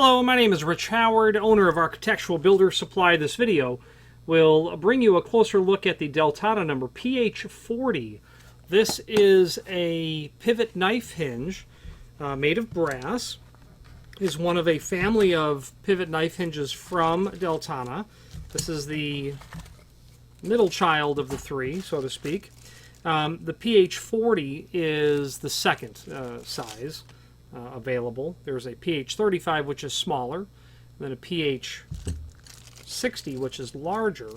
Hello, my name is Rich Howard, owner of Architectural Builder Supply. This video will bring you a closer look at the Deltana number PH40. This is a pivot knife hinge made of brass. It is one of a family of pivot knife hinges from Deltana. This is the middle child of the three, so to speak. The PH40 is the second size available. There's a PH35, which is smaller, and then a PH60, which is larger.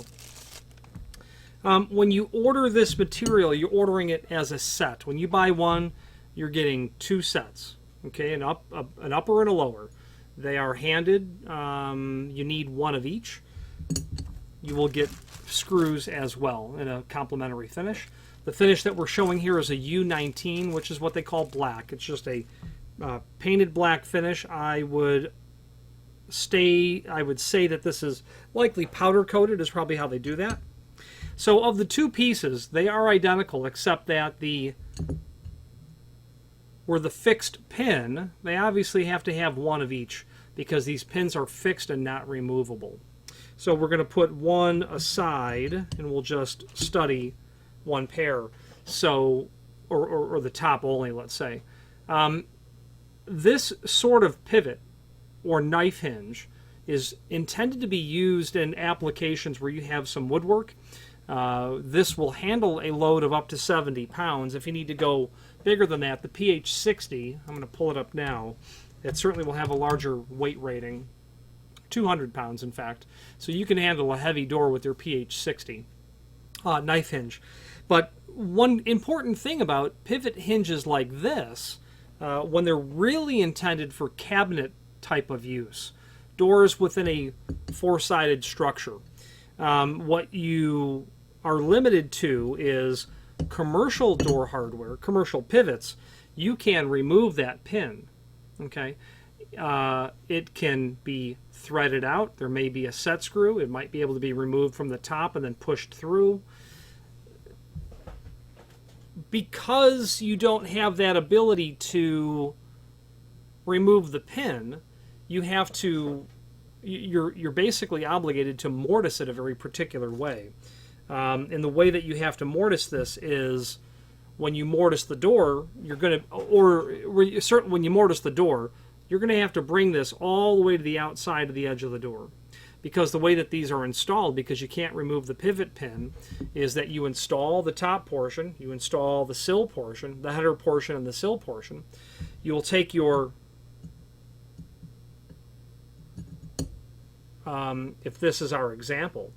When you order this material, you're ordering it as a set. When you buy one, you're getting two sets, okay, an upper and a lower. They are handed. You need one of each. You will get screws as well in a complementary finish. The finish that we're showing here is a U19, which is what they call black. It's just a painted black finish. I would say that this is likely powder coated, is probably how they do that. So of the two pieces, they are identical, except that where the fixed pin, they obviously have to have one of each because these pins are fixed and not removable. So we're going to put one aside and we'll just study one pair. So, or the top only, let's say. This sort of pivot or knife hinge is intended to be used in applications where you have some woodwork. This will handle a load of up to 70 pounds. If you need to go bigger than that, the PH60, I'm going to pull it up now, it certainly will have a larger weight rating, 200 pounds in fact. So you can handle a heavy door with your PH60 knife hinge. But one important thing about pivot hinges like this, when they're really intended for cabinet type of use, doors within a four-sided structure, what you are limited to is commercial door hardware, commercial pivots. You can remove that pin, okay? It can be threaded out. There may be a set screw. It might be able to be removed from the top and then pushed through. Because you don't have that ability to remove the pin, you have to, you're basically obligated to mortise it a very particular way. And the way that you have to mortise this is when you mortise the door, you're going to, or certainly when you mortise the door, you're going to have to bring this all the way to the outside of the edge of the door. Because the way that these are installed, because you can't remove the pivot pin, is that you install the top portion, you install the sill portion, the header portion and the sill portion. You will take your, if this is our example,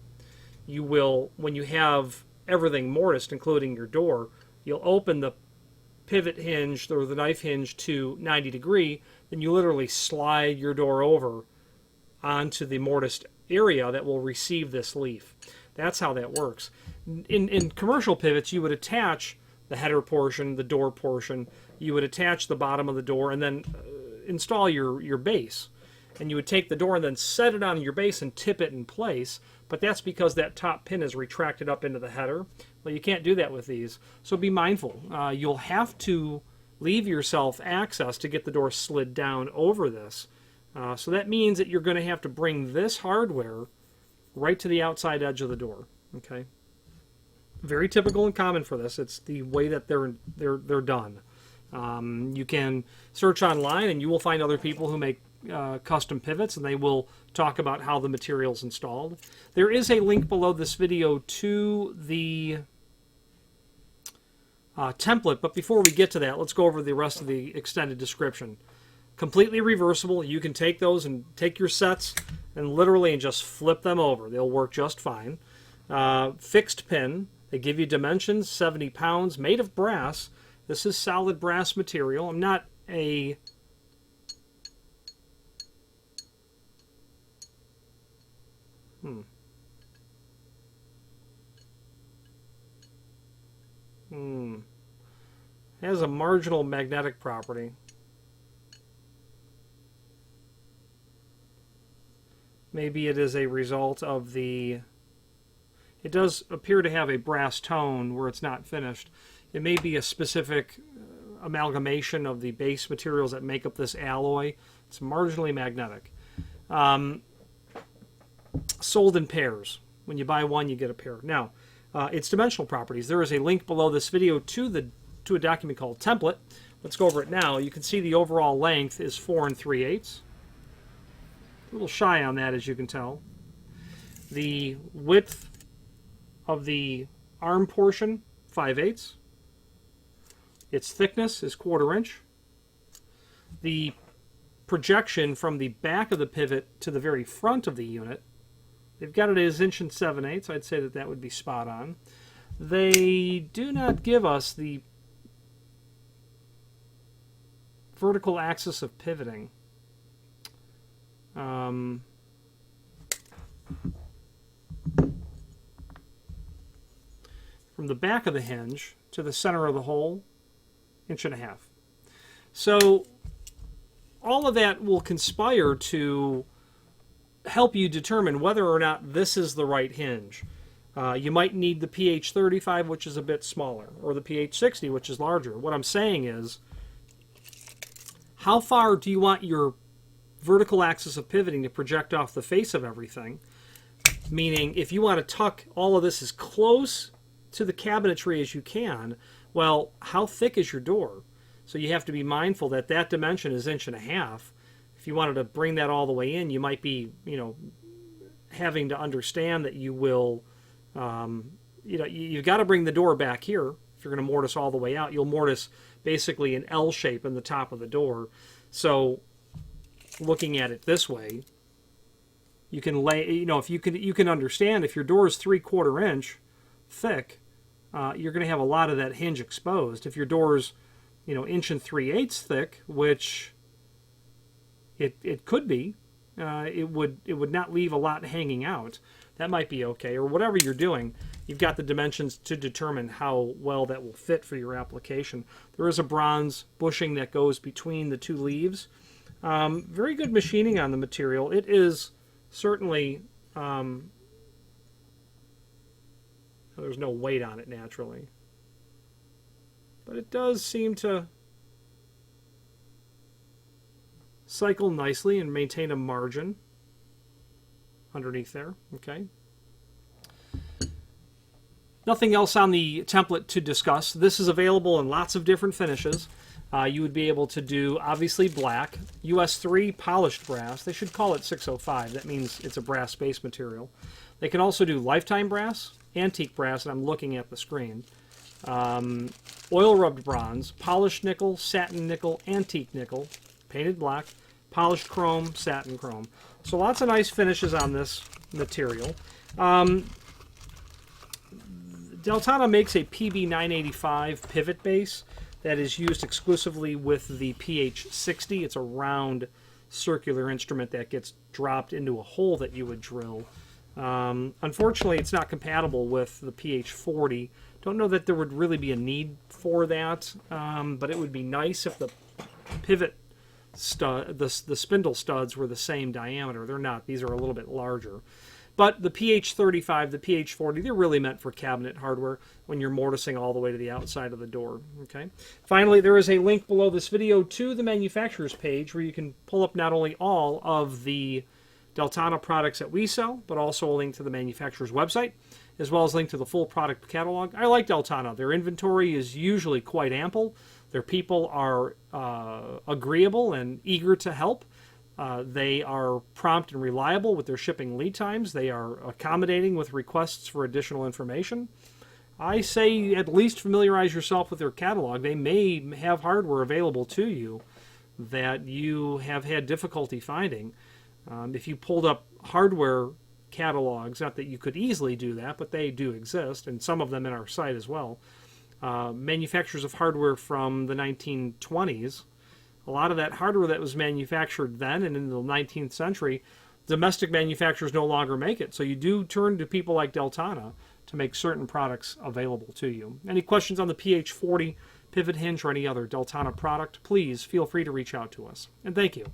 you will, when you have everything mortised, including your door, you'll open the pivot hinge or the knife hinge to 90 degree, then you literally slide your door over onto the mortised area that will receive this leaf. That's how that works. In commercial pivots, you would attach the header portion, the door portion, you would attach the bottom of the door, and then install your base. And you would take the door and then set it on your base and tip it in place, but that's because that top pin is retracted up into the header. Well, you can't do that with these, so be mindful. You'll have to leave yourself access to get the door slid down over this. So that means that you're going to have to bring this hardware right to the outside edge of the door. Okay, very typical and common for this. It's the way that they're done. You can search online and you will find other people who make custom pivots, and they will talk about how the material's installed. There is a link below this video to the template, but before we get to that, let's go over the rest of the extended description. Completely reversible. You can take those and take your sets and literally just flip them over. They'll work just fine. Fixed pin. They give you dimensions, 70 pounds, made of brass. This is solid brass material. I'm not a It has a marginal magnetic property. Maybe it is a result of the... It does appear to have a brass tone where it's not finished. It may be a specific amalgamation of the base materials that make up this alloy. It's marginally magnetic. sold in pairs. When you buy one, you get a pair. Now, its dimensional properties. There is a link below this video to a document called Template. Let's go over it now. You can see the overall length is 4 3/8. A little shy on that, as you can tell. The width of the arm portion, 5/8. Its thickness is 1/4 inch. The projection from the back of the pivot to the very front of the unit, they've got it as 1 7/8. I'd say that that would be spot on. They do not give us the vertical axis of pivoting. From the back of the hinge to the center of the hole, 1.5 inches. So all of that will conspire to help you determine whether or not this is the right hinge. You might need the PH35, which is a bit smaller, or the PH60, which is larger. What I'm saying is, how far do you want your vertical axis of pivoting to project off the face of everything? Meaning, if you want to tuck all of this as close to the cabinetry as you can, well, how thick is your door? So you have to be mindful that that dimension is 1.5 inches. If you wanted to bring that all the way in, you might be, having to understand that you will, you've got to bring the door back here. If you're going to mortise all the way out, you'll mortise basically an L shape in the top of the door. So looking at it this way, you can lay, if you can understand if your door is 3/4 inch thick, you're going to have a lot of that hinge exposed. If your door's 1 3/8 thick, which it could be, it would not leave a lot hanging out. That might be okay. Or whatever you're doing, you've got the dimensions to determine how well that will fit for your application. There is a bronze bushing that goes between the two leaves. Very good machining on the material. It is certainly, there's no weight on it naturally, but it does seem to cycle nicely and maintain a margin underneath there. Okay. Nothing else on the template to discuss. This is available in lots of different finishes. You would be able to do, obviously, black, US3 polished brass. They should call it 605. That means it's a brass base material. They can also do lifetime brass, antique brass, and I'm looking at the screen. Oil rubbed bronze, polished nickel, satin nickel, antique nickel, painted black, polished chrome, satin chrome. So lots of nice finishes on this material. Deltana makes a PB985 pivot base that is used exclusively with the PH60. It's a round circular instrument that gets dropped into a hole that you would drill. Unfortunately, it's not compatible with the PH40. Don't know that there would really be a need for that, but it would be nice if the pivot stud, the spindle studs were the same diameter. They're not. These are a little bit larger. But the PH35, the PH40, they're really meant for cabinet hardware when you're mortising all the way to the outside of the door. Okay. Finally, there is a link below this video to the manufacturer's page where you can pull up not only all of the Deltana products that we sell, but also a link to the manufacturer's website, as well as a link to the full product catalog. I like Deltana. Their inventory is usually quite ample. Their people are agreeable and eager to help. They are prompt and reliable with their shipping lead times. They are accommodating with requests for additional information. I say at least familiarize yourself with their catalog. They may have hardware available to you that you have had difficulty finding. If you pulled up hardware catalogs, not that you could easily do that, but they do exist, and some of them in our site as well. Manufacturers of hardware from the 1920s, a lot of that hardware that was manufactured then and in the 19th century, domestic manufacturers no longer make it. So you do turn to people like Deltana to make certain products available to you. Any questions on the PH40 pivot hinge or any other Deltana product, please feel free to reach out to us. And thank you.